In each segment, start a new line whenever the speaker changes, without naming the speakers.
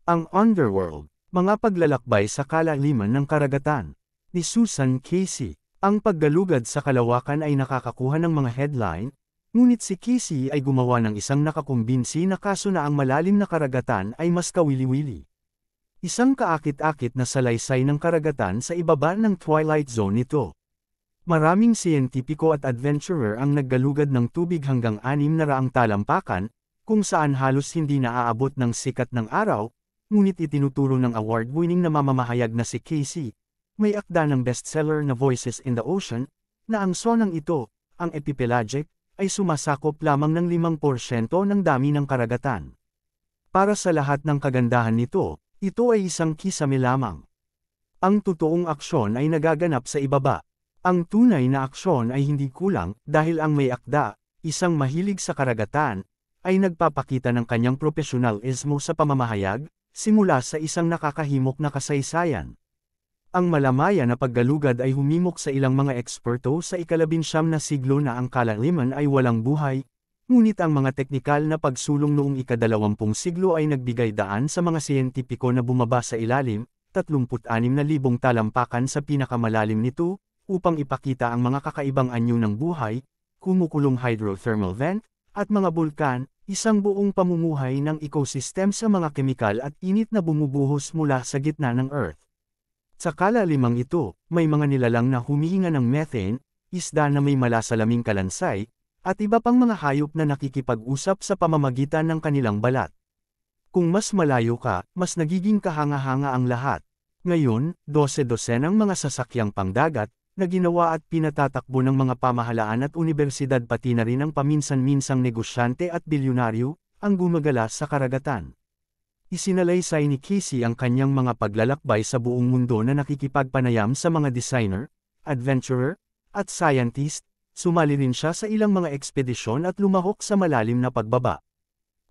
Ang Underworld, mga paglalakbay sa kalaliman ng karagatan, ni Susan Casey. Ang paggalugad sa kalawakan ay nakakakuha ng mga headline, ngunit si Casey ay gumawa ng isang nakakumbinsi na kaso na ang malalim na karagatan ay mas kawili-wili. Isang kaakit-akit na salaysay ng karagatan sa ibaba ng Twilight Zone nito. Maraming siyentipiko at adventurer ang naggalugad ng tubig hanggang 600 talampakan, kung saan halos hindi naaabot ng sikat ng araw, ngunit itinuturo ng award-winning na mamamahayag na si Casey. May akda ng bestseller na Voices in the Ocean, na ang sonang ito, ang epipelagic, ay sumasakop lamang ng 5% ng dami ng karagatan. Para sa lahat ng kagandahan nito, ito ay isang kisame lamang. Ang totoong aksyon ay nagaganap sa ibaba. Ang tunay na aksyon ay hindi kulang dahil ang may akda, isang mahilig sa karagatan, ay nagpapakita ng kanyang profesionalismo sa pamamahayag, simula sa isang nakakahimok na kasaysayan. Ang malamaya na paggalugad ay humimok sa ilang mga eksperto sa ika-19 na siglo na ang kalaliman ay walang buhay, ngunit ang mga teknikal na pagsulong noong ika-20 siglo ay nagbigay daan sa mga siyentipiko na bumaba sa ilalim, 36,000 talampakan sa pinakamalalim nito, upang ipakita ang mga kakaibang anyo ng buhay, kumukulong hydrothermal vent, at mga bulkan, isang buong pamumuhay ng ecosystem sa mga kemikal at init na bumubuhos mula sa gitna ng Earth. Sa kalalimang ito, may mga nilalang na humihinga ng methane, isda na may malasalaming kalansay, at iba pang mga hayop na nakikipag-usap sa pamamagitan ng kanilang balat. Kung mas malayo ka, mas nagiging kahanga-hanga ang lahat. Ngayon, 12-dosenang mga sasakyang pangdagat, na ginawa at pinatatakbo ng mga pamahalaan at unibersidad pati na rin ang paminsan-minsang negosyante at bilyonaryo, ang gumagala sa karagatan. Isinalaysay ni Casey ang kanyang mga paglalakbay sa buong mundo na nakikipagpanayam sa mga designer, adventurer, at scientist, sumali rin siya sa ilang mga ekspedisyon at lumahok sa malalim na pagbaba.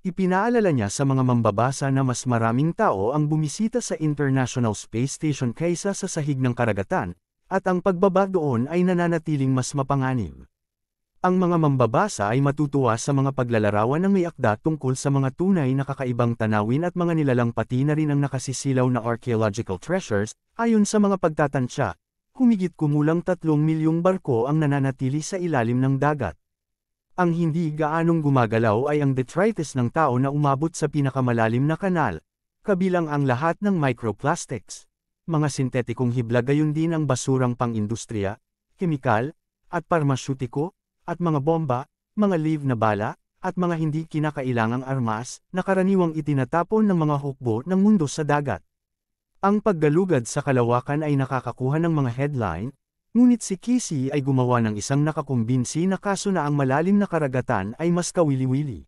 Ipinaalala niya sa mga mambabasa na mas maraming tao ang bumisita sa International Space Station kaysa sa sahig ng karagatan, at ang pagbaba doon ay nananatiling mas mapanganib. Ang mga mambabasa ay matutuwa sa mga paglalarawan ng may akda tungkol sa mga tunay na kakaibang tanawin at mga nilalang pati na rin ang nakasisilaw na archaeological treasures, ayon sa mga pagtatansya. Humigit kumulang 3 milyong barko ang nananatili sa ilalim ng dagat. Ang hindi gaanong gumagalaw ay ang detritus ng tao na umabot sa pinakamalalim na kanal, kabilang ang lahat ng microplastics. Mga sintetikong hibla gayon din ang basurang pang-industriya, kemikal, at parmasyutiko, at mga bomba, mga live na bala, at mga hindi kinakailangang armas, na karaniwang itinatapon ng mga hukbo ng mundo sa dagat. Ang paggalugad sa kalawakan ay nakakakuha ng mga headline, ngunit si Casey ay gumawa ng isang nakakumbinsi na kaso na ang malalim na karagatan ay mas kawili-wili.